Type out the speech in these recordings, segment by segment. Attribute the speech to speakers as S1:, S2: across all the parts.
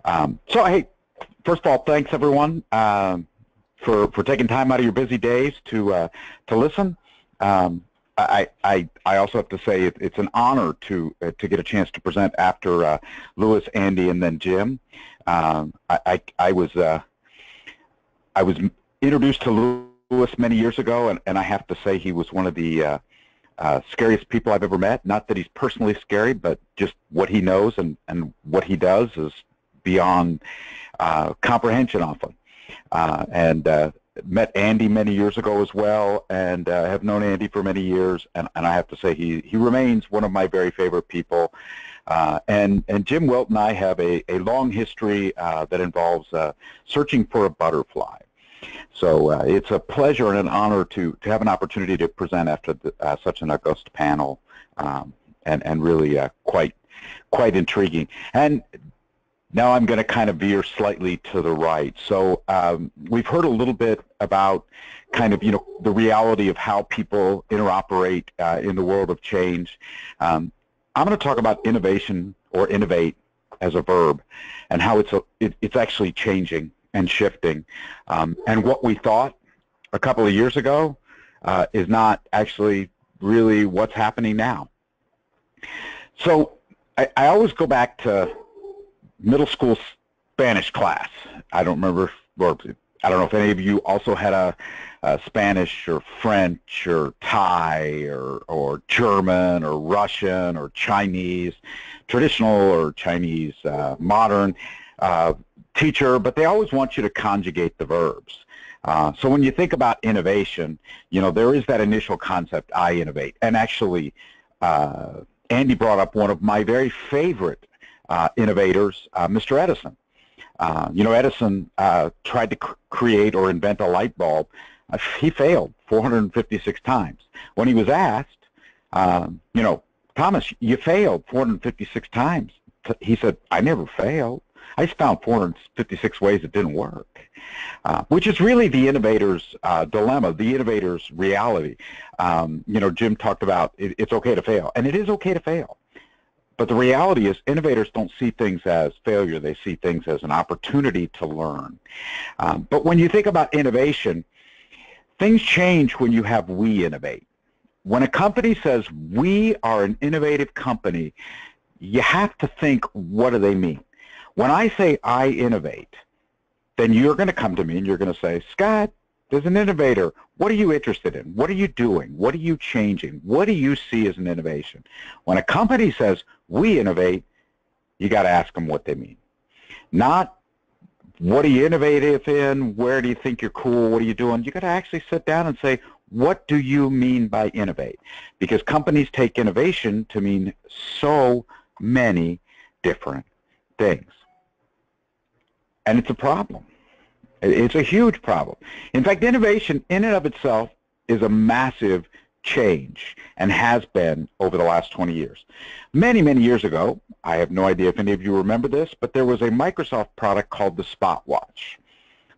S1: So, hey, first of all, thanks everyone for taking time out of your busy days to listen. I also have to say it's an honor to get a chance to present after Louis, Andy, and then Jim. I was introduced to Louis many years ago, and I have to say he was one of the scariest people I've ever met. Not that he's personally scary, but just what he knows and what he does is beyond comprehension often. And met Andy many years ago as well, and have known Andy for many years, and I have to say he remains one of my very favorite people. And Jim Wilt and I have a long history that involves searching for a butterfly. So it's a pleasure and an honor to have an opportunity to present after such an august panel, and really quite intriguing. And now I'm going to kind of veer slightly to the right. So we've heard a little bit about kind of, the reality of how people interoperate in the world of change. I'm going to talk about innovation or innovate as a verb and how it's actually changing and shifting. And what we thought a couple of years ago is not actually really what's happening now. So I always go back to middle school Spanish class. I don't remember, or I don't know if any of you also had a Spanish or French or Thai or German or Russian or Chinese, traditional or Chinese modern teacher, but they always want you to conjugate the verbs. So when you think about innovation, there is that initial concept, I innovate. And actually, Andy brought up one of my very favorite innovators, Mr. Edison. Edison tried to create or invent a light bulb. He failed 456 times. When he was asked, Thomas, you failed 456 times. He said, I never failed. I just found 456 ways it didn't work, which is really the innovator's dilemma, the innovator's reality. Jim talked about it's okay to fail, and it is okay to fail. But the reality is innovators don't see things as failure. They see things as an opportunity to learn. But when you think about innovation, things change when you have we innovate. When a company says we are an innovative company, you have to think, what do they mean? When I say I innovate, then you're going to come to me and you're going to say, Scott, there's an innovator. What are you interested in? What are you doing? What are you changing? What do you see as an innovation? When a company says we innovate, you got to ask them what they mean. Not what are you innovative in? Where do you think you're cool? What are you doing? You got to actually sit down and say, what do you mean by innovate? Because companies take innovation to mean so many different things. And it's a problem. It's a huge problem. In fact, innovation in and of itself is a massive change and has been over the last 20 years. Many, many years ago, I have no idea if any of you remember this, but there was a Microsoft product called the Spotwatch.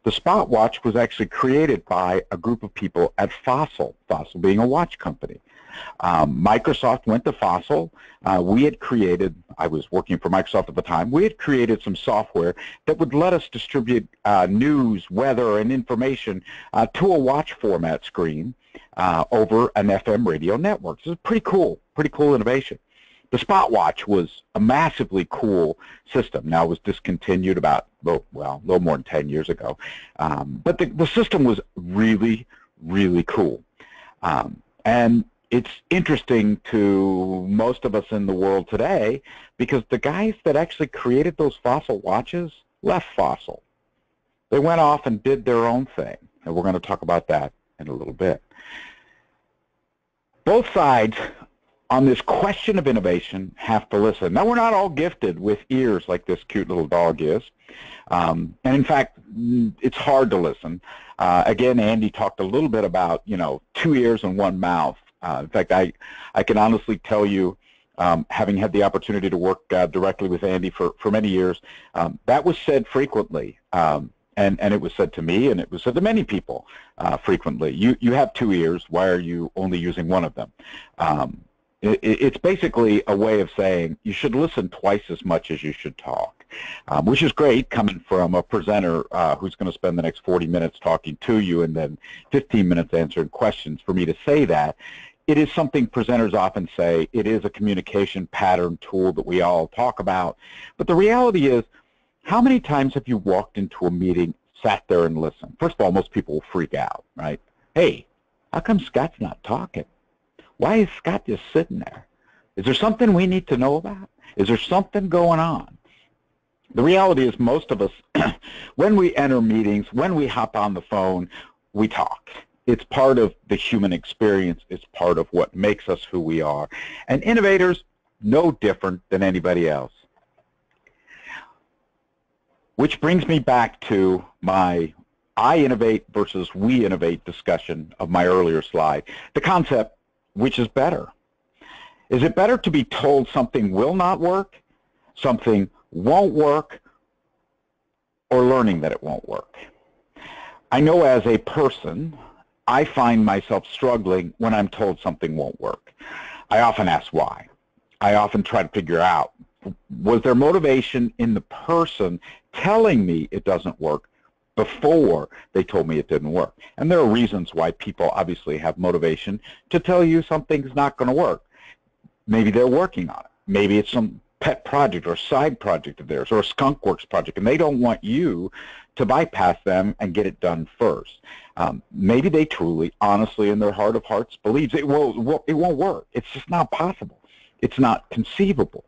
S1: The Spotwatch was actually created by a group of people at Fossil being a watch company. Microsoft went to Fossil. We had created, I was working for Microsoft at the time, we had created some software that would let us distribute news, weather, and information to a watch format screen over an FM radio network. So it's pretty cool innovation. The Spotwatch was a massively cool system. Now it was discontinued about, a little more than 10 years ago. But the system was really, really cool. And it's interesting to most of us in the world today because the guys that actually created those Fossil watches left Fossil. They went off and did their own thing, and we're going to talk about that in a little bit. Both sides on this question of innovation have to listen. Now, we're not all gifted with ears like this cute little dog is, and in fact, it's hard to listen. Again, Andy talked a little bit about, 2 ears and 1 mouth. In fact, I can honestly tell you, having had the opportunity to work directly with Andy for many years, that was said frequently, and it was said to me, and it was said to many people frequently. You have 2 ears. Why are you only using 1 of them? It's basically a way of saying you should listen twice as much as you should talk. which is great coming from a presenter who's going to spend the next 40 minutes talking to you and then 15 minutes answering questions. For me to say that, it is something presenters often say. It is a communication pattern tool that we all talk about. But the reality is, how many times have you walked into a meeting, sat there and listened? First of all, most people will freak out, right? Hey, how come Scott's not talking? Why is Scott just sitting there? Is there something we need to know about? Is there something going on? The reality is most of us, when we enter meetings, when we hop on the phone, we talk. It's part of the human experience. It's part of what makes us who we are. And innovators, no different than anybody else. Which brings me back to my I innovate versus we innovate discussion of my earlier slide. The concept, which is better? Is it better to be told something will not work, something won't work, or learning that it won't work? I know as a person, I find myself struggling when I'm told something won't work. I often ask why. I often try to figure out, was there motivation in the person telling me it doesn't work before they told me it didn't work? And there are reasons why people obviously have motivation to tell you something's not going to work. Maybe they're working on it. Maybe it's some pet project or side project of theirs or a skunkworks project, and they don't want you to bypass them and get it done first. Maybe they truly, honestly, in their heart of hearts, believes it won't work. It's just not possible. It's not conceivable.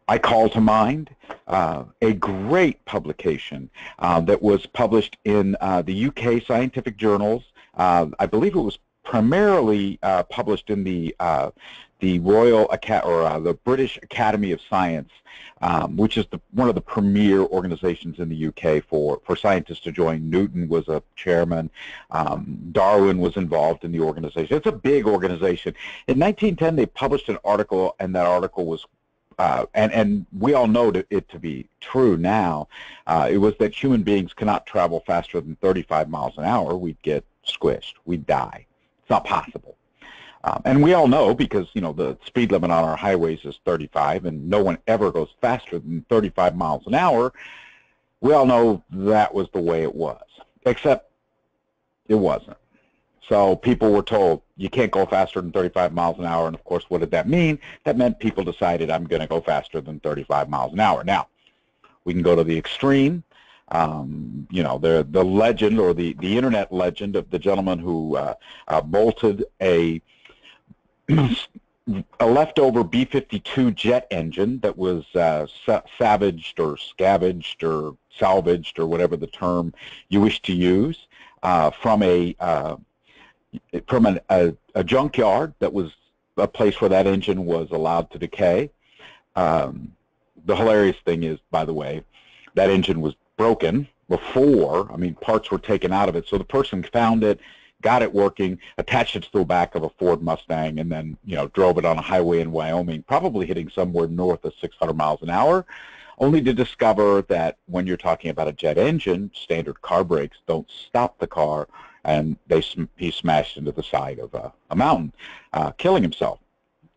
S1: I call to mind a great publication that was published in the UK scientific journals. I believe it was primarily published in the the British Academy of Science, which is one of the premier organizations in the UK for scientists to join. Newton was a chairman. Darwin was involved in the organization. It's a big organization. In 1910, they published an article, and that article was, and we all know it to be true now, it was that human beings cannot travel faster than 35 miles an hour. We'd get squished. We'd die. It's not possible. And we all know, because the speed limit on our highways is 35, and no one ever goes faster than 35 miles an hour. We all know that was the way it was, except it wasn't. So people were told, you can't go faster than 35 miles an hour, and of course, what did that mean? That meant people decided, I'm going to go faster than 35 miles an hour. Now, we can go to the extreme. The legend, or the internet legend, of the gentleman who bolted a leftover B-52 jet engine that was savaged or scavenged or salvaged, or whatever the term you wish to use, from a junkyard that was a place where that engine was allowed to decay. The hilarious thing is, by the way, that engine was broken before, parts were taken out of it. So the person found it, got it working, attached it to the back of a Ford Mustang, and then drove it on a highway in Wyoming, probably hitting somewhere north of 600 miles an hour, only to discover that when you're talking about a jet engine, standard car brakes don't stop the car, and he smashed into the side of a mountain, killing himself.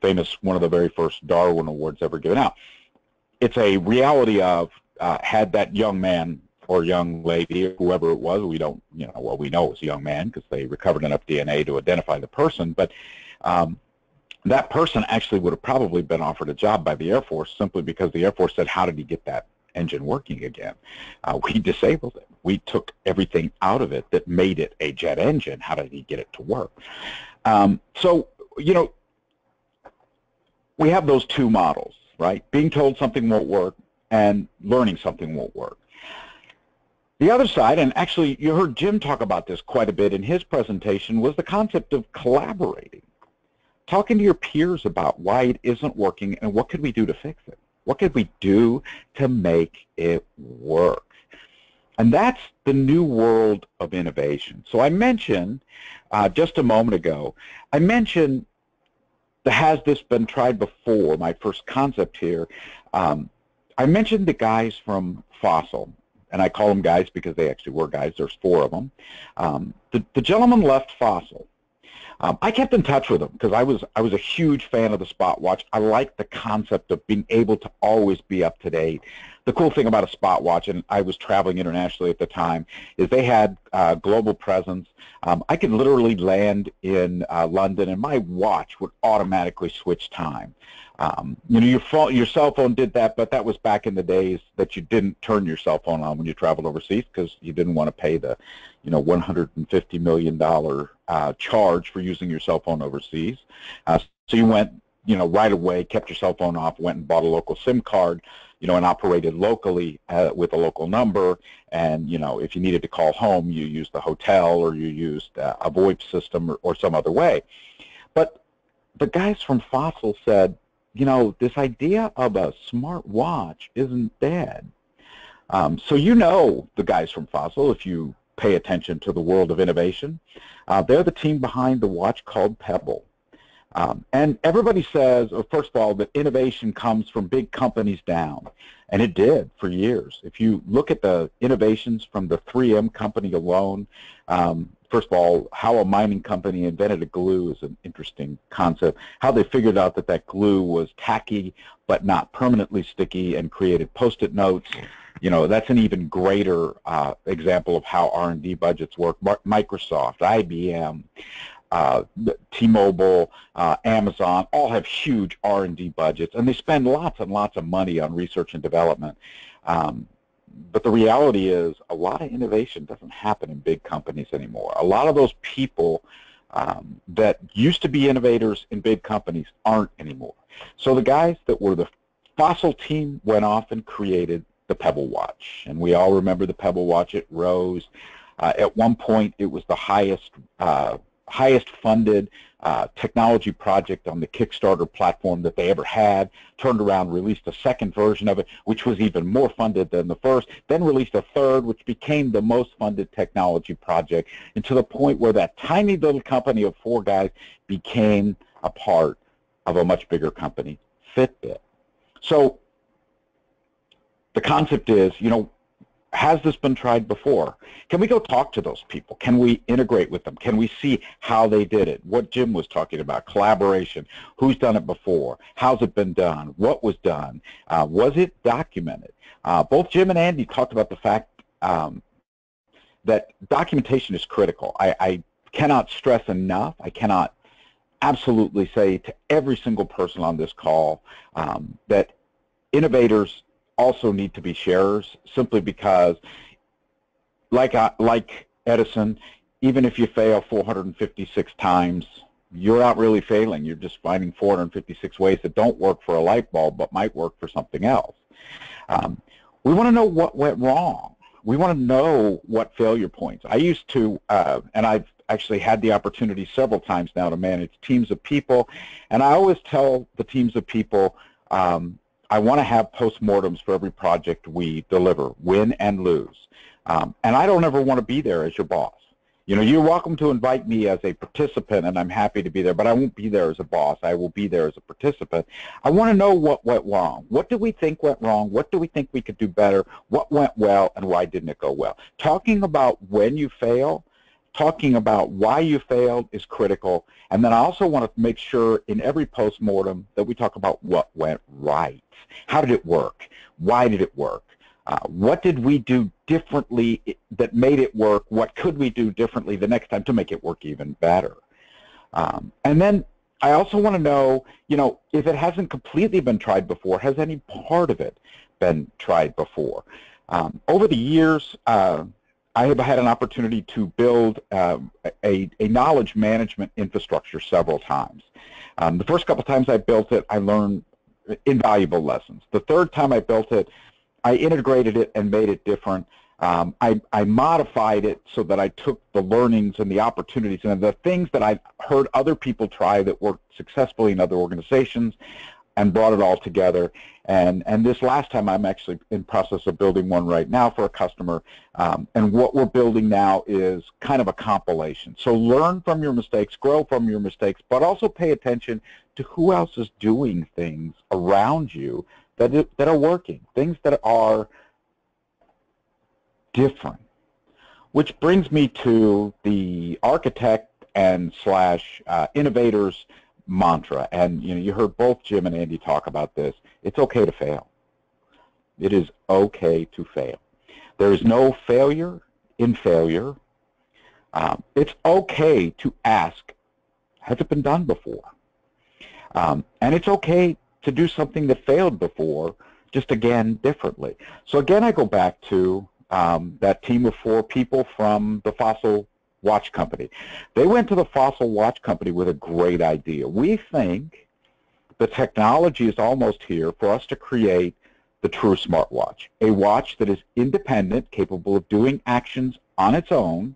S1: Famous, one of the very first Darwin Awards ever given out. It's a reality of, had that young man or young lady, or whoever it was, we don't, well, we know it was a young man because they recovered enough DNA to identify the person, but that person actually would have probably been offered a job by the Air Force, simply because the Air Force said, how did he get that engine working again? We disabled it. We took everything out of it that made it a jet engine. How did he get it to work? So, we have those two models, right? Being told something won't work and learning something won't work. The other side, and actually you heard Jim talk about this quite a bit in his presentation, was the concept of collaborating. Talking to your peers about why it isn't working and what could we do to fix it. What could we do to make it work? And that's the new world of innovation. So I mentioned just a moment ago, I mentioned has this been tried before, my first concept here. I mentioned the guys from Fossil, and I call them guys because they actually were guys. There's 4 of them. The gentleman left Fossil. I kept in touch with him because I was a huge fan of the Spot Watch. I liked the concept of being able to always be up to date. The cool thing about a Spot Watch, and I was traveling internationally at the time, is they had global presence. I could literally land in London, and my watch would automatically switch time. You know, your cell phone did that, but that was back in the days that you didn't turn your cell phone on when you traveled overseas because you didn't want to pay the, you know, $150 million charge for using your cell phone overseas. So you went, you know, right away, kept your cell phone off, went and bought a local SIM card, you know, and operated locally with a local number. And, you know, if you needed to call home, you used the hotel or you used a VoIP system or some other way. But the guys from Fossil said, you know, this idea of a smart watch isn't dead. So you know the guys from Fossil, if you pay attention to the world of innovation. They're the team behind the watch called Pebble. And everybody says, first of all, that innovation comes from big companies down. And it did for years. If you look at the innovations from the 3M company alone, first of all, how a mining company invented a glue is an interesting concept. How they figured out that that glue was tacky but not permanently sticky and created Post-it notes. You know, that's an even greater example of how R&D budgets work. Microsoft, IBM, T-Mobile, Amazon, all have huge R&D budgets, and they spend lots and lots of money on research and development. But the reality is a lot of innovation doesn't happen in big companies anymore. A lot of those people that used to be innovators in big companies aren't anymore. So the guys that were the Fossil team went off and created the Pebble Watch. And we all remember the Pebble Watch. It rose. At one point, it was the highest funded technology project on the Kickstarter platform that they ever had, turned around, released a second version of it, which was even more funded than the first, then released a third, which became the most funded technology project, and to the point where that tiny little company of 4 guys became a part of a much bigger company, Fitbit. So the concept is, you know, has this been tried before? Can we go talk to those people? Can we integrate with them? Can we see how they did it? What Jim was talking about, collaboration. Who's done it before? How's it been done? What was done? Was it documented? Both Jim and Andy talked about the fact that documentation is critical. I cannot stress enough, I cannot absolutely say to every single person on this call that innovators also need to be sharers, simply because, like Edison, even if you fail 456 times, you're not really failing. You're just finding 456 ways that don't work for a light bulb but might work for something else. We want to know what went wrong. We want to know what failure points. I used to, and I've actually had the opportunity several times now to manage teams of people, and I always tell the teams of people, I want to have postmortems for every project we deliver, win and lose. And I don't ever want to be there as your boss. You know, you're welcome to invite me as a participant, and I'm happy to be there, but I won't be there as a boss. I will be there as a participant. I want to know what went wrong. What do we think went wrong? What do we think we could do better? What went well, and why didn't it go well? Talking about when you fail, talking about why you failed is critical. And then I also want to make sure in every postmortem that we talk about what went right. How did it work? Why did it work? What did we do differently that made it work? What could we do differently the next time to make it work even better? And then I also want to know, you know, if it hasn't completely been tried before, has any part of it been tried before? Over the years, I have had an opportunity to build a knowledge management infrastructure several times. The first couple times I built it, I learned invaluable lessons. The third time I built it, I integrated it and made it different. I modified it so that I took the learnings and the opportunities and the things that I heard other people try that worked successfully in other organizations and brought it all together. And this last time, I'm actually in process of building one right now for a customer. And what we're building now is kind of a compilation. So learn from your mistakes, grow from your mistakes, but also pay attention to who else is doing things around you that are working, things that are different. Which brings me to the architect and slash innovators mantra. And you heard both Jim and Andy talk about this. It's okay to fail. It is okay to fail. There is no failure in failure. It's okay to ask, has it been done before? And it's okay to do something that failed before, just again differently. So again, I go back to that team of 4 people from the Fossil Watch Company. They went to the Fossil Watch Company with a great idea. We think the technology is almost here for us to create the true smartwatch, a watch that is independent, capable of doing actions on its own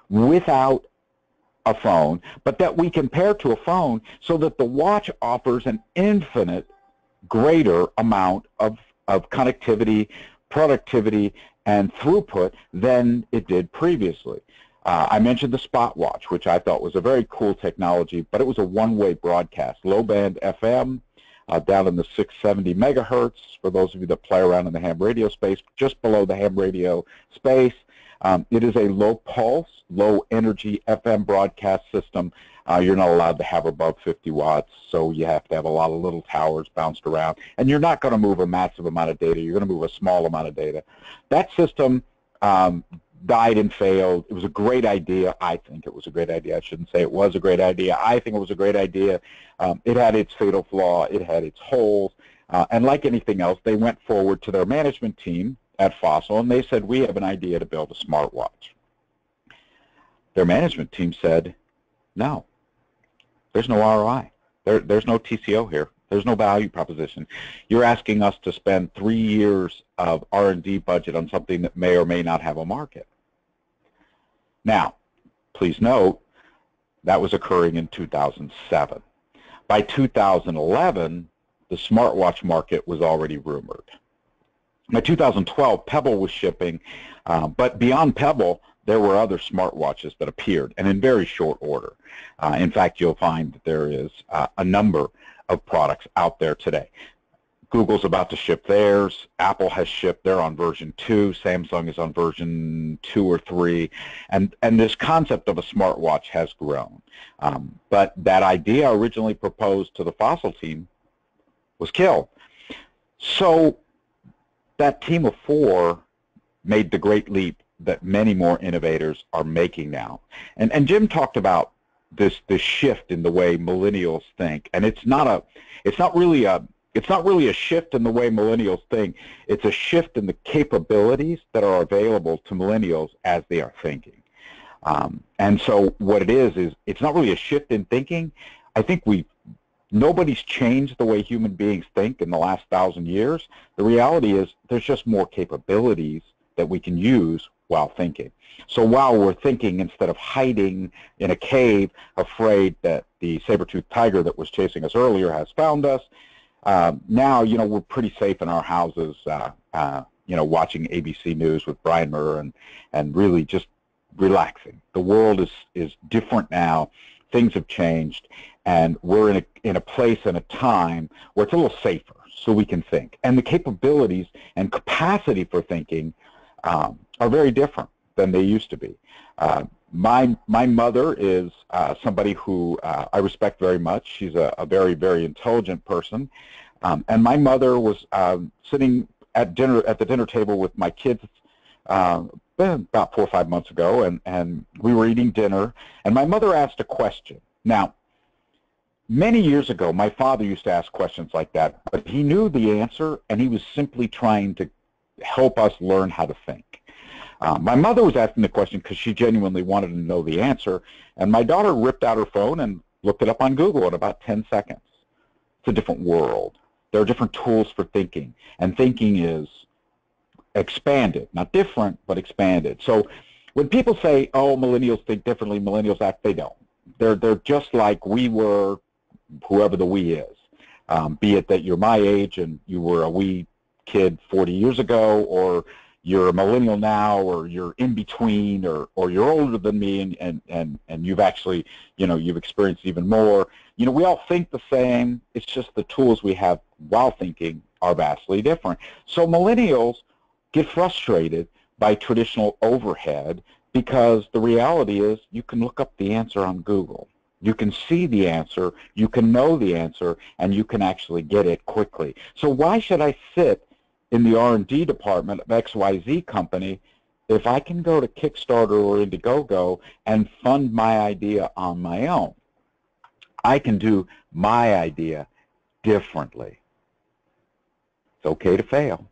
S1: without a phone, but that we compare to a phone so that the watch offers an infinite greater amount of connectivity, productivity, and throughput than it did previously. I mentioned the Spot Watch, which I thought was a very cool technology, but it was a one-way broadcast, low-band FM, down in the 670 megahertz, for those of you that play around in the ham radio space, just below the ham radio space. It is a low-pulse, low-energy FM broadcast system. You're not allowed to have above 50 watts, so you have to have a lot of little towers bounced around. And you're not going to move a massive amount of data. You're going to move a small amount of data. That system died and failed. It was a great idea. I think it was a great idea. I shouldn't say it was a great idea. I think it was a great idea. It had its fatal flaw. It had its holes. And like anything else, they went forward to their management team at Fossil, and they said, we have an idea to build a smartwatch. Their management team said, no, there's no ROI. There's no TCO here. There's no value proposition. You're asking us to spend 3 years of R&D budget on something that may or may not have a market. Now, please note, that was occurring in 2007. By 2011, the smartwatch market was already rumored. By 2012, Pebble was shipping, but beyond Pebble, there were other smartwatches that appeared, and in very short order. In fact, you'll find that there is a number of products out there today. Google's about to ship theirs. Apple has shipped. They're on version 2. Samsung is on version 2 or 3. And this concept of a smartwatch has grown. But that idea originally proposed to the Fossil team was killed. So that team of 4 made the great leap that many more innovators are making now. And Jim talked about this shift in the way millennials think, and it's not really a shift in the way millennials think. It's a shift in the capabilities that are available to millennials as they are thinking. And so what it is it's not really a shift in thinking. I think nobody's changed the way human beings think in the last 1,000 years. The reality is there's just more capabilities that we can use while thinking. So while we're thinking, instead of hiding in a cave, afraid that the saber-toothed tiger that was chasing us earlier has found us, now, we're pretty safe in our houses, watching ABC News with Brian Murr and really just relaxing. The world is different now. Things have changed, and we're in a place and a time where it's a little safer, so we can think. And the capabilities and capacity for thinking are very different than they used to be. My mother is somebody who I respect very much. She's a very, very intelligent person. And my mother was sitting at the dinner table with my kids about 4 or 5 months ago, and we were eating dinner, and my mother asked a question. Now, many years ago, my father used to ask questions like that, but he knew the answer, and he was simply trying to help us learn how to think. My mother was asking the question because she genuinely wanted to know the answer, and my daughter ripped out her phone and looked it up on Google in about 10 seconds. It's a different world. There are different tools for thinking, and thinking is expanded, not different, but expanded. So when people say, oh, millennials think differently, millennials act, they don't. They're just like we were, whoever the we is, be it that you're my age and you were a wee kid 40 years ago, or you're a millennial now, or you're in between, or you're older than me and you've actually, you've experienced even more. We all think the same. It's just the tools we have while thinking are vastly different. So millennials get frustrated by traditional overhead because the reality is you can look up the answer on Google. You can see the answer, you can know the answer, and you can actually get it quickly. So why should I sit in the R&D department of XYZ company if I can go to Kickstarter or Indiegogo and fund my idea on my own? I can do my idea differently. It's okay to fail.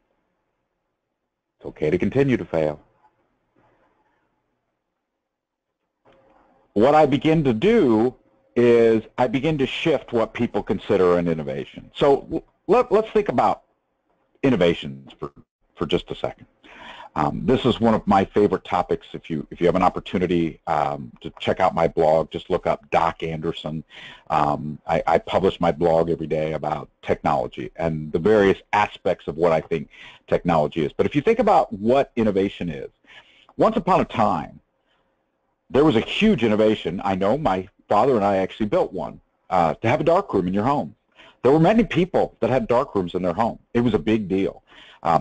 S1: It's okay to continue to fail. What I begin to do is I begin to shift what people consider an innovation. So let's think about innovations for just a second. This is one of my favorite topics. If you have an opportunity to check out my blog, just look up Doc Andersen. I publish my blog every day about technology and the various aspects of what I think technology is. But if you think about what innovation is, once upon a time, there was a huge innovation. I know my father and I actually built one, to have a darkroom in your home. There were many people that had darkrooms in their home. It was a big deal.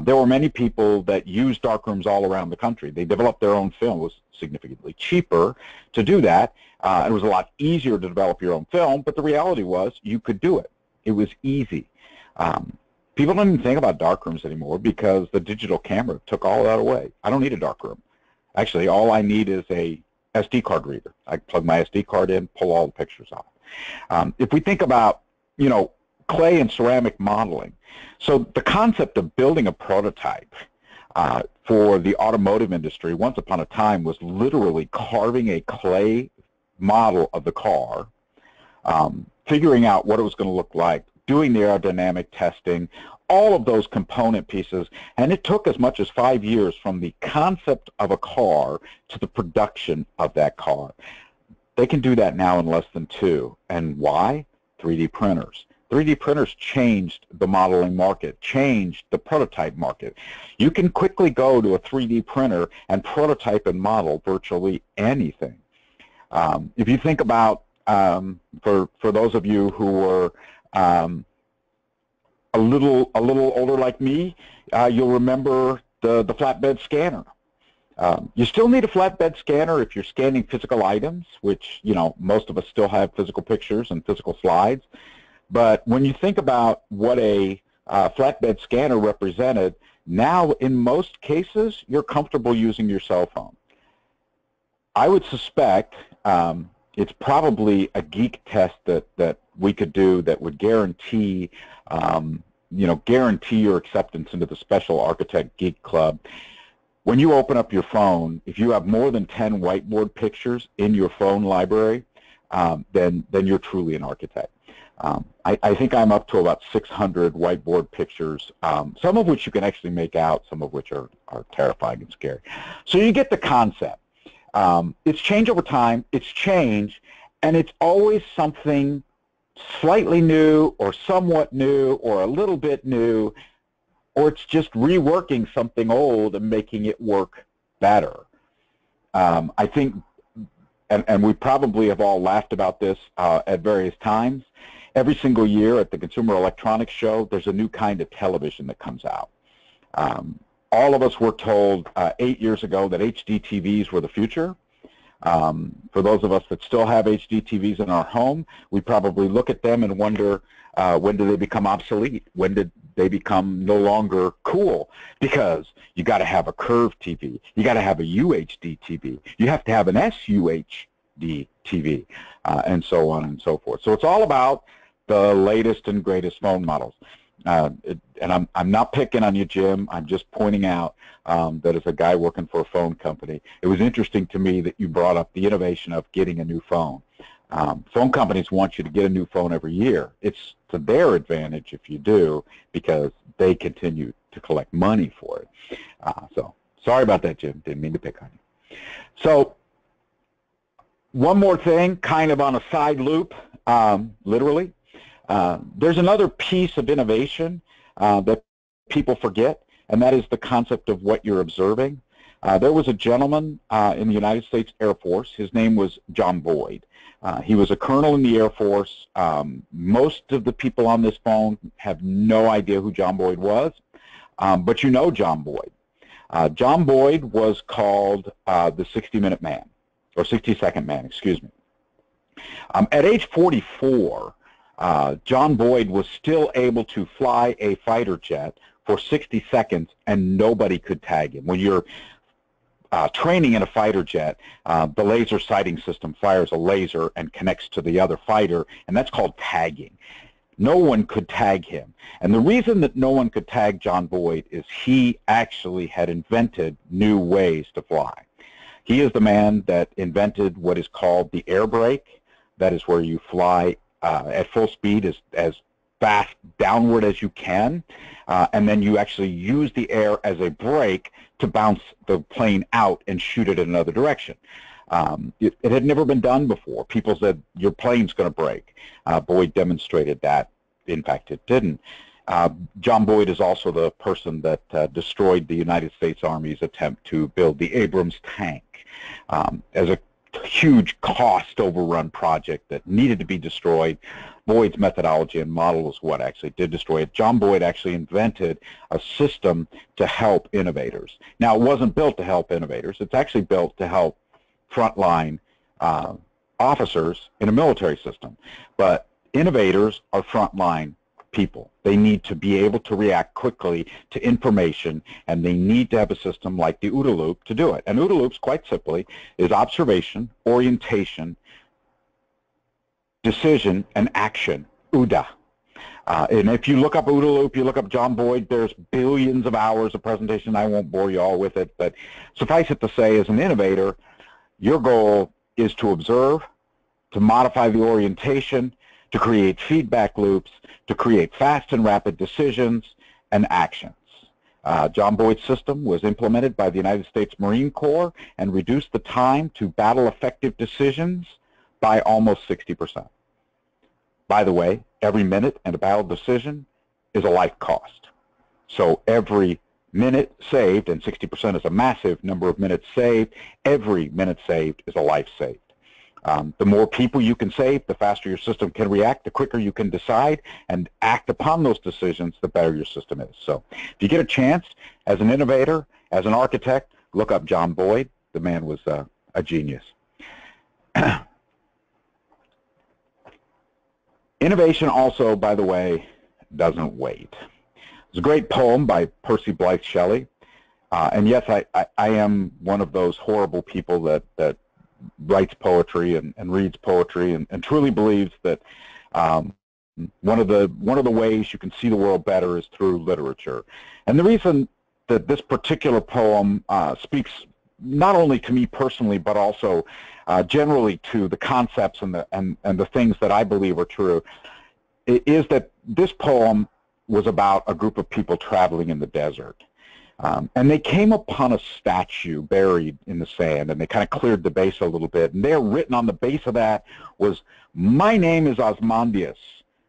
S1: There were many people that used darkrooms all around the country. They developed their own film. It was significantly cheaper to do that. It was a lot easier to develop your own film, but the reality was you could do it. It was easy. People don't even think about darkrooms anymore because the digital camera took all that away. I don't need a darkroom. Actually, all I need is a SD card reader. I plug my SD card in, pull all the pictures off. If we think about, clay and ceramic modeling, so the concept of building a prototype for the automotive industry once upon a time was literally carving a clay model of the car, figuring out what it was going to look like, doing the aerodynamic testing, all of those component pieces, and it took as much as 5 years from the concept of a car to the production of that car. They can do that now in less than 2. And why? 3D printers. 3D printers changed the modeling market, changed the prototype market. You can quickly go to a 3D printer and prototype and model virtually anything. If you think about, for those of you who were a little older like me, you'll remember the flatbed scanner. You still need a flatbed scanner if you're scanning physical items, which most of us still have physical pictures and physical slides. But when you think about what a flatbed scanner represented, now in most cases you're comfortable using your cell phone. I would suspect it's probably a geek test that we could do that would guarantee guarantee your acceptance into the Special Architect Geek Club. When you open up your phone, if you have more than 10 whiteboard pictures in your phone library, then you're truly an architect. I think I'm up to about 600 whiteboard pictures, some of which you can actually make out, some of which are terrifying and scary. So you get the concept. It's changed over time, it's changed, and it's always something slightly new or somewhat new or a little bit new, or it's just reworking something old and making it work better. I think, and we probably have all laughed about this at various times, every single year at the Consumer Electronics Show, there's a new kind of television that comes out. All of us were told 8 years ago that HD TVs were the future. For those of us that still have HD TVs in our home, we probably look at them and wonder, when do they become obsolete? When did they become no longer cool? Because you got to have a curved TV, you got to have a UHD TV, you have to have an SUHD TV, and so on and so forth. So it's all about the latest and greatest phone models. And I'm not picking on you, Jim. I'm just pointing out that as a guy working for a phone company, it was interesting to me that you brought up the innovation of getting a new phone. Phone companies want you to get a new phone every year. It's to their advantage if you do, because they continue to collect money for it. So sorry about that, Jim. Didn't mean to pick on you. So one more thing, kind of on a side loop, literally. There's another piece of innovation that people forget, and that is the concept of what you're observing. There was a gentleman in the United States Air Force. His name was John Boyd. He was a colonel in the Air Force. Most of the people on this phone have no idea who John Boyd was, but you know John Boyd. John Boyd was called the 60-minute man, or 60-second man, excuse me. At age 44, John Boyd was still able to fly a fighter jet for 60 seconds and nobody could tag him. When you're training in a fighter jet, the laser sighting system fires a laser and connects to the other fighter, and that's called tagging. No one could tag him. And the reason that no one could tag John Boyd is he actually had invented new ways to fly. He is the man that invented what is called the air brake. That is where you fly at full speed as fast downward as you can, and then you actually use the air as a brake to bounce the plane out and shoot it in another direction. It had never been done before. People said, your plane's going to break. Boyd demonstrated that. In fact, it didn't. John Boyd is also the person that destroyed the United States Army's attempt to build the Abrams tank as a huge cost overrun project that needed to be destroyed. Boyd's methodology and model was what actually did destroy it. John Boyd actually invented a system to help innovators. Now, it wasn't built to help innovators. It's actually built to help frontline officers in a military system. But innovators are frontline people. They need to be able to react quickly to information, and they need to have a system like the OODA loop to do it. And OODA loops, quite simply, is observation, orientation, decision, and action. OODA. And if you look up OODA loop, you look up John Boyd, there's billions of hours of presentation. I won't bore you all with it, but suffice it to say, as an innovator, your goal is to observe, to modify the orientation, to create feedback loops, to create fast and rapid decisions and actions. John Boyd's system was implemented by the United States Marine Corps and reduced the time to battle-effective decisions by almost 60%. By the way, every minute in a battle decision is a life cost. So every minute saved, and 60% is a massive number of minutes saved, every minute saved is a life saved. The more people you can save, the faster your system can react, the quicker you can decide and act upon those decisions, the better your system is. So if you get a chance, as an innovator, as an architect, look up John Boyd. The man was a genius. Innovation also, by the way, doesn't wait. There's a great poem by Percy Blythe Shelley. And yes, I am one of those horrible people that writes poetry and reads poetry and truly believes that one of the ways you can see the world better is through literature. And the reason that this particular poem speaks not only to me personally, but also generally to the concepts and the things that I believe are true, is that this poem was about a group of people traveling in the desert. And they came upon a statue buried in the sand, and they kind of cleared the base a little bit. And there, written on the base of that, was, "My name is Ozymandias.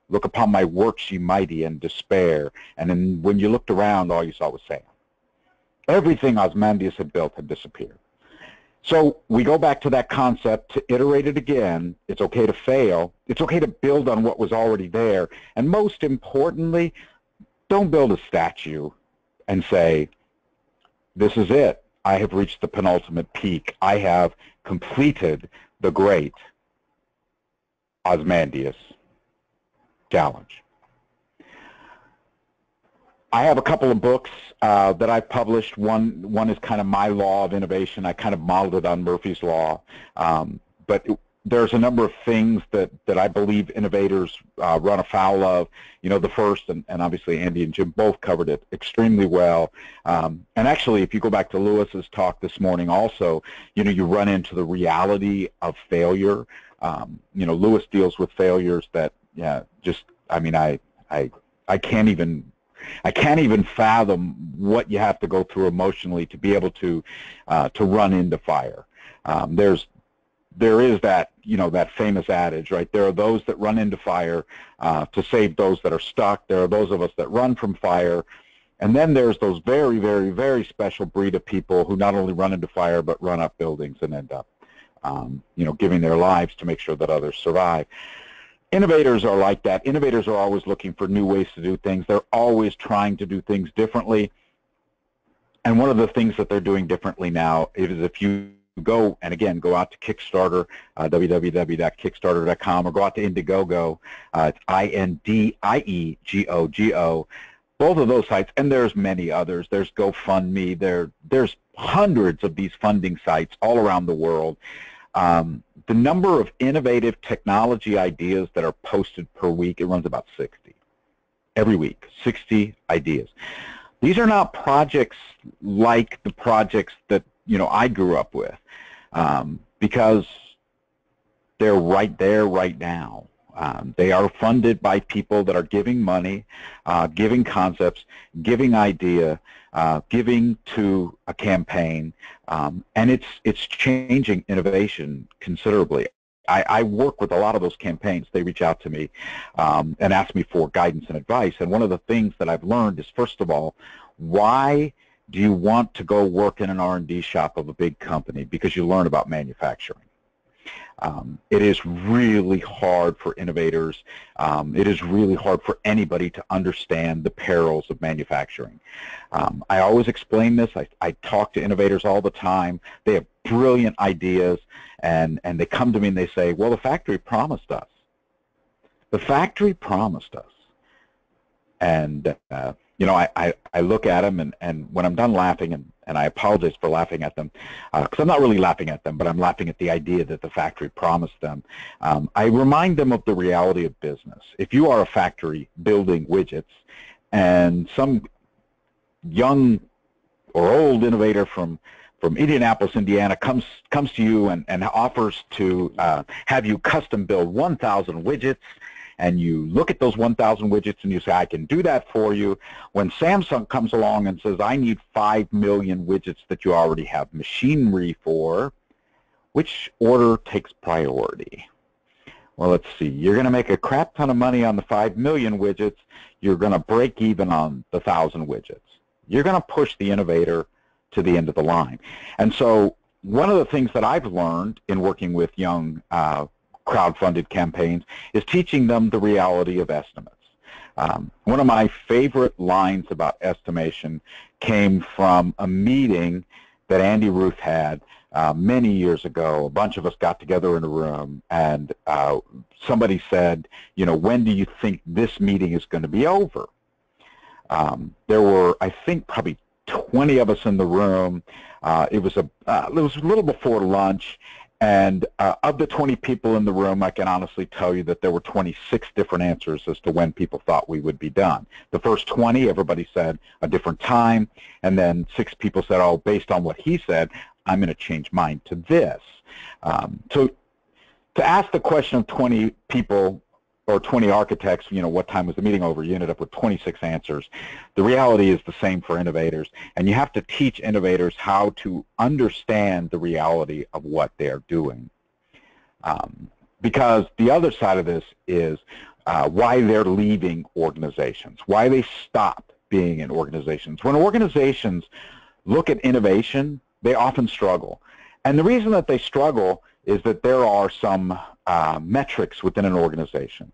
S1: Look upon my works, ye mighty, and despair." And then when you looked around, all you saw was sand. Everything Ozymandias had built had disappeared. So we go back to that concept to iterate it again. It's okay to fail. It's okay to build on what was already there. And most importantly, don't build a statue and say, this is it. I have reached the penultimate peak. I have completed the great Ozymandias challenge. I have a couple of books that I've published. One is kind of my law of innovation. I kind of modeled it on Murphy's Law. But there's a number of things that I believe innovators run afoul of. You know, the first, and obviously Andy and Jim both covered it extremely well. And actually, if you go back to Lewis's talk this morning also, you know, you run into the reality of failure. You know, Lewis deals with failures that, yeah, just, I mean, I can't even fathom what you have to go through emotionally to be able to run into fire. There is that, you know, that famous adage, right? There are those that run into fire to save those that are stuck. There are those of us that run from fire. And then there's those very, very, very special breed of people who not only run into fire, but run up buildings and end up, you know, giving their lives to make sure that others survive. Innovators are like that. Innovators are always looking for new ways to do things. They're always trying to do things differently. And one of the things that they're doing differently now is if you go, and again, go out to Kickstarter, www.kickstarter.com, or go out to Indiegogo, it's INDIEGOGO, both of those sites, and there's many others. There's GoFundMe. There's hundreds of these funding sites all around the world. The number of innovative technology ideas that are posted per week, it runs about 60. Every week, 60 ideas. These are not projects like the projects that I grew up with, because they're right there right now. They are funded by people that are giving money, giving concepts, giving idea, giving to a campaign, and it's changing innovation considerably. I work with a lot of those campaigns. They reach out to me and ask me for guidance and advice. And one of the things that I've learned is, first of all, why do you want to go work in an R&D shop of a big company? Because you learn about manufacturing. It is really hard for innovators. It is really hard for anybody to understand the perils of manufacturing. I always explain this. I talk to innovators all the time. They have brilliant ideas, and they come to me and they say, well, the factory promised us. The factory promised us. And I look at them, and when I'm done laughing, and I apologize for laughing at them, because I'm not really laughing at them, but I'm laughing at the idea that the factory promised them. I remind them of the reality of business. If you are a factory building widgets, and some young or old innovator from Indianapolis, Indiana comes to you and offers to have you custom build 1,000 widgets, and you look at those 1,000 widgets and you say, I can do that for you. When Samsung comes along and says, I need 5 million widgets that you already have machinery for, which order takes priority? Well, let's see. You're going to make a crap ton of money on the 5 million widgets. You're going to break even on the 1,000 widgets. You're going to push the innovator to the end of the line. And so one of the things that I've learned in working with young crowd-funded campaigns is teaching them the reality of estimates. One of my favorite lines about estimation came from a meeting that Andy Ruth had many years ago. A bunch of us got together in a room, and somebody said, when do you think this meeting is going to be over? There were, I think, probably 20 of us in the room. It was a little before lunch. And of the 20 people in the room, I can honestly tell you that there were 26 different answers as to when people thought we would be done. The first 20, everybody said a different time, and then 6 people said, oh, based on what he said, I'm going to change mine to this. So to ask the question of 20 people or 20 architects, what time was the meeting over, you ended up with 26 answers. The reality is the same for innovators, and you have to teach innovators how to understand the reality of what they're doing. Because the other side of this is why they're leaving organizations, why they stop being in organizations. When organizations look at innovation, they often struggle. And the reason that they struggle is that there are some metrics within an organization.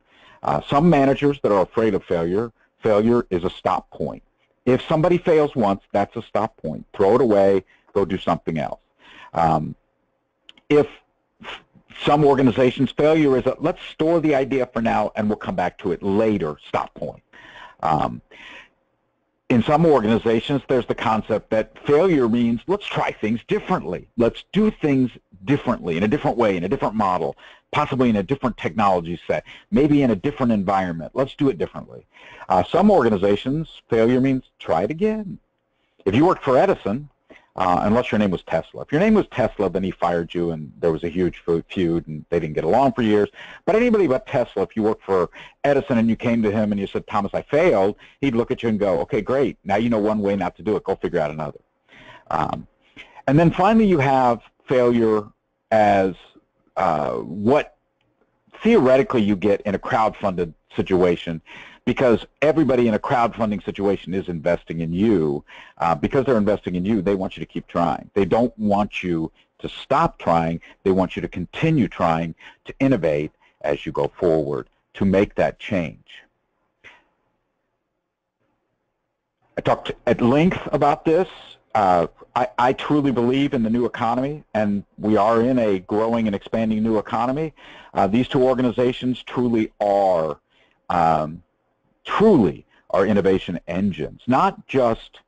S1: Some managers that are afraid of failure, failure is a stop point. If somebody fails once, that's a stop point. Throw it away, go do something else. If some organizations, failure is let's store the idea for now and we'll come back to it later, stop point. In some organizations, there's the concept that failure means let's try things differently. Let's do things differently, in a different way, in a different model, possibly in a different technology set, maybe in a different environment. Let's do it differently. Some organizations, failure means try it again. If you worked for Edison, unless your name was Tesla. If your name was Tesla, then he fired you and there was a huge feud and they didn't get along for years. But anybody but Tesla, if you worked for Edison and you came to him and you said, Thomas, I failed, he'd look at you and go, okay, great. Now you know one way not to do it. Go figure out another. And then finally you have failure as what theoretically you get in a crowd-funded situation, because everybody in a crowdfunding situation is investing in you. Because they're investing in you, they want you to keep trying. They don't want you to stop trying. They want you to continue trying to innovate as you go forward to make that change. I talked at length about this I truly believe in the new economy, and we are in a growing and expanding new economy. These two organizations truly are innovation engines, not just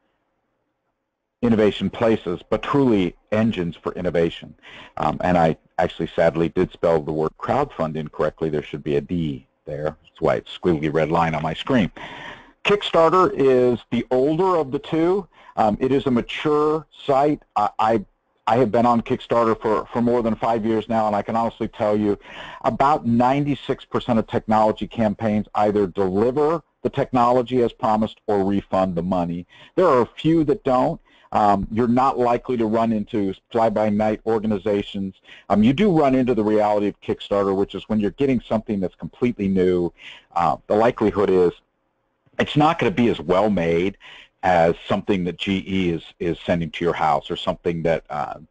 S1: innovation places, but truly engines for innovation. And I actually sadly did spell the word crowdfund incorrectly. There should be a D there. That's why it's squiggly red line on my screen. Kickstarter is the older of the two. It is a mature site. I have been on Kickstarter for more than 5 years now, and I can honestly tell you about 96% of technology campaigns either deliver the technology as promised or refund the money. There are a few that don't. You're not likely to run into fly-by-night organizations. You do run into the reality of Kickstarter, which is when you're getting something that's completely new, the likelihood is it's not going to be as well made as something that GE is sending to your house, or something that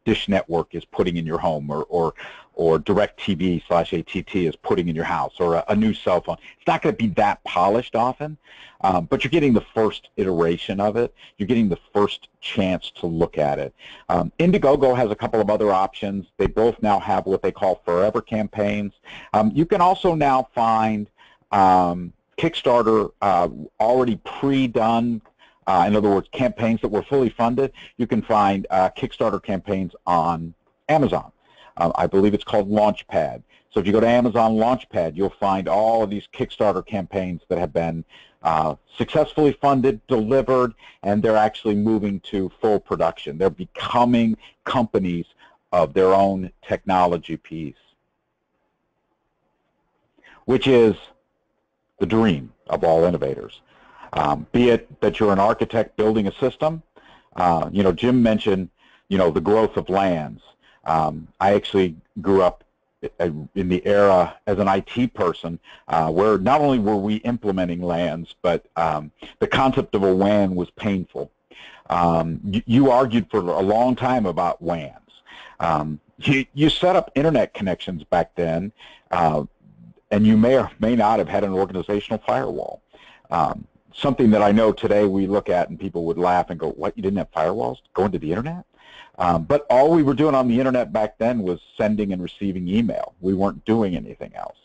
S1: Dish Network is putting in your home, or DirecTV/ATT is putting in your house, or a new cell phone. It's not going to be that polished often, but you're getting the first iteration of it. You're getting the first chance to look at it. Indiegogo has a couple of other options. They both now have what they call forever campaigns. You can also now find Kickstarter already pre-done. In other words, campaigns that were fully funded. You can find Kickstarter campaigns on Amazon. I believe it's called Launchpad. So if you go to Amazon Launchpad, you'll find all of these Kickstarter campaigns that have been successfully funded, delivered, and they're actually moving to full production. They're becoming companies of their own technology piece, which is the dream of all innovators. Be it that you're an architect building a system. Jim mentioned, the growth of lands. I actually grew up in the era as an IT person where not only were we implementing LANs, but the concept of a WAN was painful. You argued for a long time about WANs. You set up internet connections back then, and you may or may not have had an organizational firewall. Something that I know today we look at and people would laugh and go, what, you didn't have firewalls going to the internet? But all we were doing on the internet back then was sending and receiving email. We weren't doing anything else.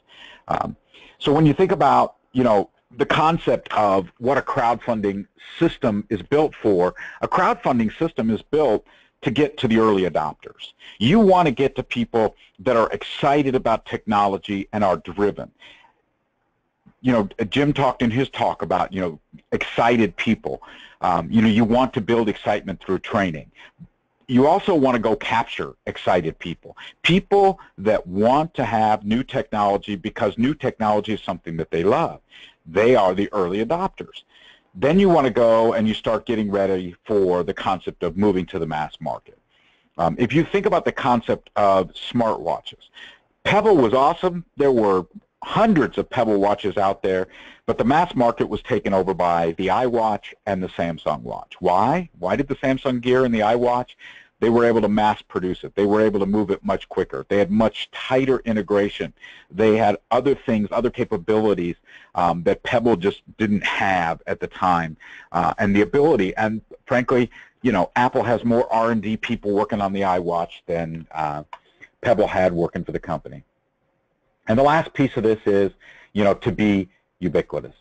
S1: So when you think about, the concept of what a crowdfunding system is built for, a crowdfunding system is built to get to the early adopters. You want to get to people that are excited about technology and are driven. Jim talked in his talk about, excited people. You want to build excitement through training. You also want to go capture excited people, people that want to have new technology because new technology is something that they love. They are the early adopters. Then you want to go and you start getting ready for the concept of moving to the mass market. If you think about the concept of smartwatches, Pebble was awesome. There were hundreds of Pebble watches out there, but the mass market was taken over by the iWatch and the Samsung watch. Why? Why did the Samsung Gear and the iWatch? They were able to mass produce it. They were able to move it much quicker. They had much tighter integration. They had other things, other capabilities that Pebble just didn't have at the time. And the ability, and frankly, Apple has more R&D people working on the iWatch than Pebble had working for the company. And the last piece of this is, to be ubiquitous.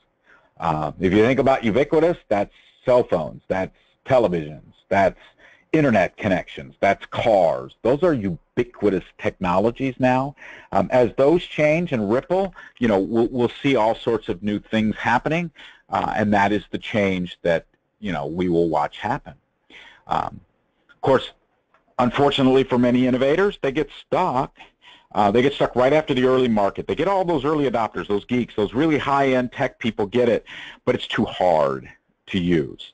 S1: If you think about ubiquitous, that's cell phones, that's televisions, that's internet connections, that's cars. Those are ubiquitous technologies now. As those change and ripple, we'll see all sorts of new things happening, and that is the change that, we will watch happen. Of course, unfortunately for many innovators, they get stuck. They get stuck right after the early market. They get all those early adopters, those geeks, those really high-end tech people get it, but it's too hard to use.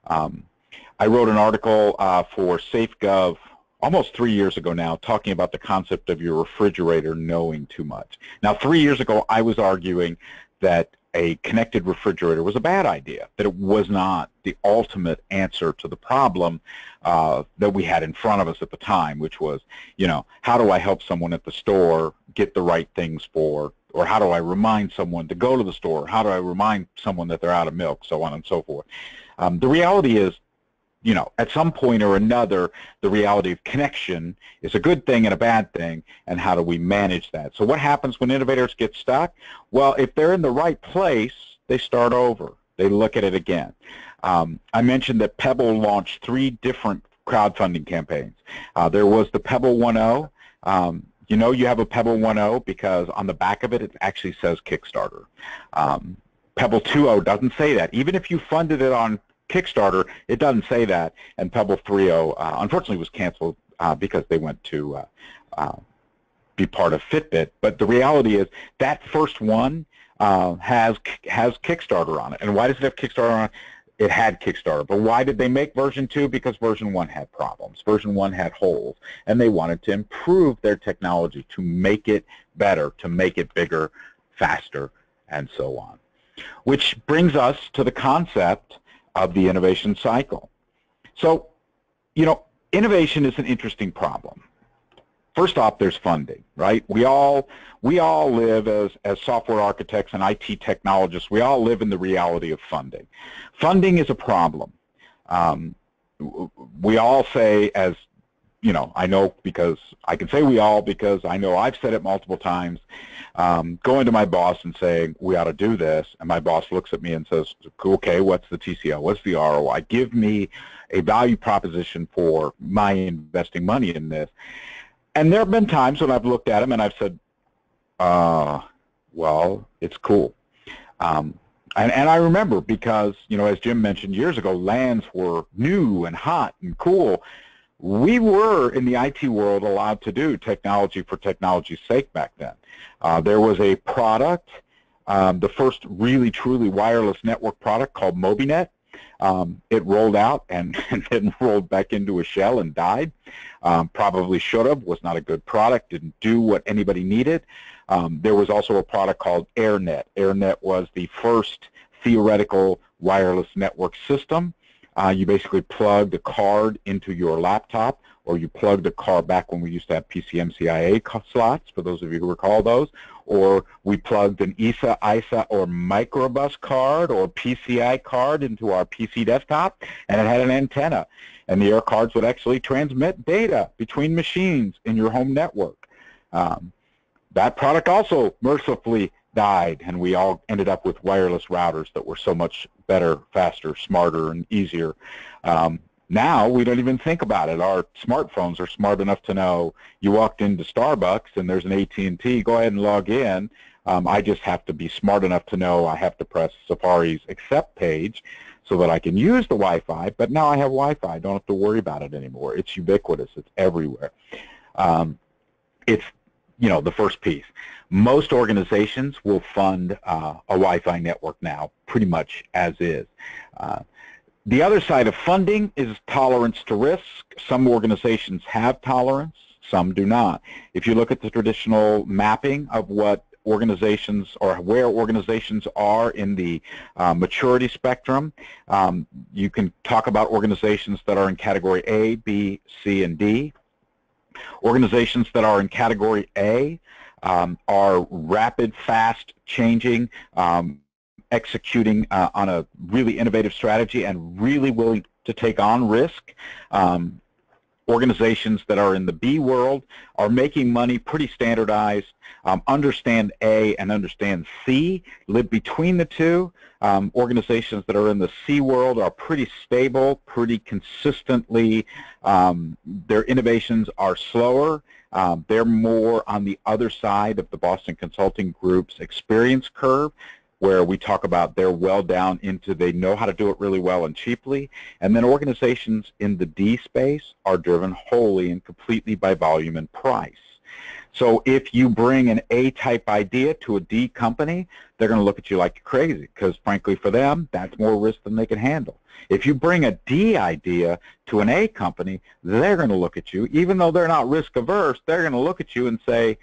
S1: I wrote an article for SafeGov almost 3 years ago now talking about the concept of your refrigerator knowing too much. Now, 3 years ago, I was arguing that a connected refrigerator was a bad idea, that it was not the ultimate answer to the problem that we had in front of us at the time, which was, how do I help someone at the store get the right things or how do I remind someone to go to the store? How do I remind someone that they're out of milk, so on and so forth. The reality is you know, at some point or another, the reality of connection is a good thing and a bad thing, and how do we manage that? So what happens when innovators get stuck? Well, if they're in the right place, they start over. They look at it again. I mentioned that Pebble launched 3 different crowdfunding campaigns. There was the Pebble 1.0. You know you have a Pebble 1.0 because on the back of it, it actually says Kickstarter. Pebble 2.0 doesn't say that. Even if you funded it on Kickstarter, it doesn't say that. And Pebble 3.0, unfortunately, was canceled because they went to be part of Fitbit. But the reality is that first one has Kickstarter on it. And why does it have Kickstarter on it? It had Kickstarter. But why did they make version 2? Because version 1 had problems. Version 1 had holes. And they wanted to improve their technology to make it better, to make it bigger, faster, and so on. Which brings us to the concept of the innovation cycle. So, you know, innovation is an interesting problem. First off, there's funding, right? We all live as software architects and IT technologists. We all live in the reality of funding. Funding is a problem. We all say, as you know, I know because I can say we all because I know I've said it multiple times, going to my boss and saying, we ought to do this, and my boss looks at me and says, okay, what's the TCO? What's the ROI? Give me a value proposition for my investing money in this. And there have been times when I've looked at them and I've said, well, it's cool. And I remember because, you know, as Jim mentioned years ago, LANs were new and hot and cool. We were, in the IT world, allowed to do technology for technology's sake back then. There was a product, the first really, truly wireless network product called MobiNet. It rolled out and then rolled back into a shell and died. Probably should have, was not a good product, didn't do what anybody needed. There was also a product called AirNet. AirNet was the first theoretical wireless network system. You basically plugged a card into your laptop, or you plugged a card back when we used to have PCMCIA slots, for those of you who recall those, or we plugged an Iasa or microbus card or PCI card into our PC desktop, and it had an antenna. And the air cards would actually transmit data between machines in your home network. That product also mercifully died, and we all ended up with wireless routers that were so much better, faster, smarter, and easier. Now we don't even think about it. Our smartphones are smart enough to know you walked into Starbucks and there's an AT&T, go ahead and log in. I just have to be smart enough to know I have to press Safari's accept page so that I can use the Wi-Fi, but now I have Wi-Fi. I don't have to worry about it anymore. It's ubiquitous. It's everywhere. It's, you know, the first piece. Most organizations will fund a Wi-Fi network now pretty much as is. The other side of funding is tolerance to risk. Some organizations have tolerance, some do not. If you look at the traditional mapping of what organizations or where organizations are in the maturity spectrum, you can talk about organizations that are in category A, B, C, and D. Organizations that are in category A are rapid, fast changing, executing on a really innovative strategy and really willing to take on risk. Organizations that are in the B world are making money, pretty standardized, understand A and understand C, live between the two. Organizations that are in the C world are pretty stable, pretty consistently. Their innovations are slower. They're more on the other side of the Boston Consulting Group's experience curve, where we talk about they're well down into they know how to do it really well and cheaply. And then organizations in the D space are driven wholly and completely by volume and price. So if you bring an A-type idea to a D company, they're going to look at you like you're crazy because, frankly, for them, that's more risk than they can handle. If you bring a D idea to an A company, they're going to look at you, even though they're not risk-averse, they're going to look at you and say,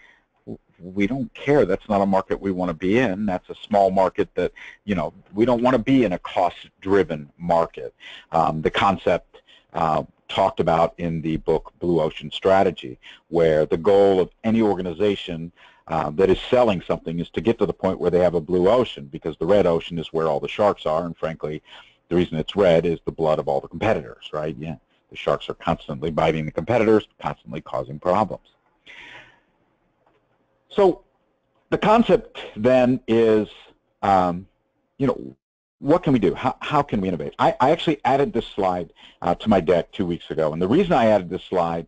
S1: we don't care. That's not a market we want to be in. That's a small market that, you know, we don't want to be in a cost-driven market. The concept talked about in the book Blue Ocean Strategy, where the goal of any organization that is selling something is to get to the point where they have a blue ocean, because the red ocean is where all the sharks are, and frankly, the reason it's red is the blood of all the competitors, right? Yeah, the sharks are constantly biting the competitors, constantly causing problems. So the concept then is, you know, what can we do? How can we innovate? I actually added this slide to my deck 2 weeks ago, and the reason I added this slide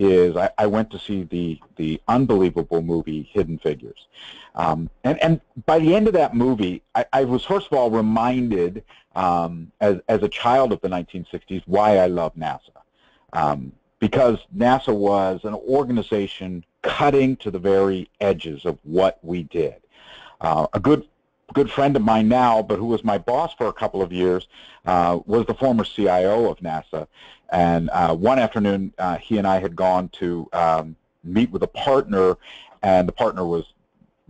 S1: is I went to see the unbelievable movie Hidden Figures. And by the end of that movie, I was first of all reminded as a child of the 1960s why I love NASA. Because NASA was an organization cutting to the very edges of what we did. A good friend of mine now, but who was my boss for a couple of years, was the former CIO of NASA. And one afternoon, he and I had gone to meet with a partner, and the partner was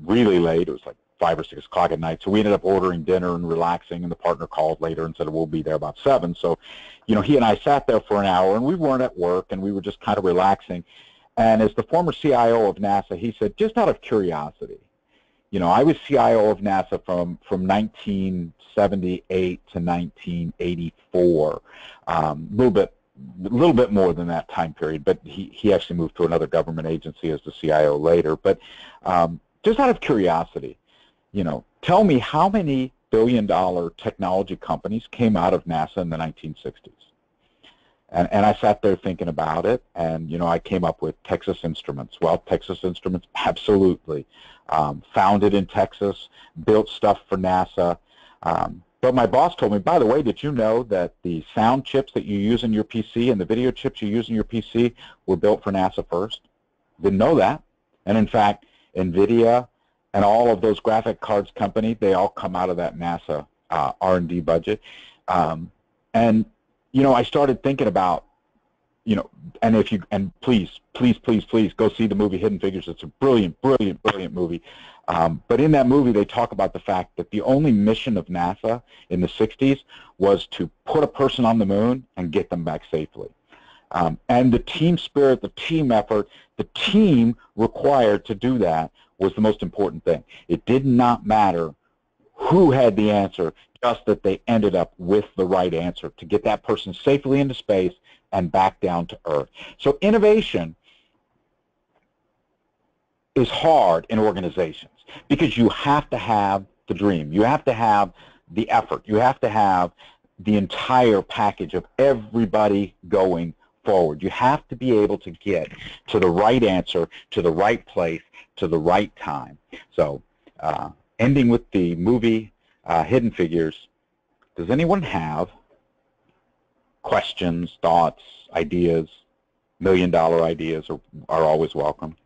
S1: really late. It was like 5 or 6 o'clock at night. So we ended up ordering dinner and relaxing, and the partner called later and said, we'll be there about 7. So, you know, he and I sat there for an hour, and we weren't at work, and we were just kind of relaxing. And as the former CIO of NASA, he said, just out of curiosity, you know, I was CIO of NASA from 1978 to 1984, a little bit more than that time period, but he actually moved to another government agency as the CIO later. But just out of curiosity, you know, tell me how many billion-dollar technology companies came out of NASA in the 1960s? And I sat there thinking about it, and, you know, I came up with Texas Instruments. Well, Texas Instruments, absolutely. Founded in Texas, built stuff for NASA. But my boss told me, by the way, did you know that the sound chips that you use in your PC and the video chips you use in your PC were built for NASA first? Didn't know that. And in fact, NVIDIA and all of those graphic cards companies, they all come out of that NASA R&D budget. And you know, I started thinking about, you know, and please go see the movie Hidden Figures. It's a brilliant movie. But in that movie, they talk about the fact that the only mission of NASA in the 60s was to put a person on the moon and get them back safely. And the team spirit, the team effort, the team required to do that was the most important thing. It did not matter who had the answer, just that they ended up with the right answer to get that person safely into space and back down to Earth. So innovation is hard in organizations because you have to have the dream. You have to have the effort. You have to have the entire package of everybody going forward. You have to be able to get to the right answer, to the right place, to the right time. So ending with the movie Hidden Figures, does anyone have questions, thoughts, ideas? $1 million ideas are always welcome.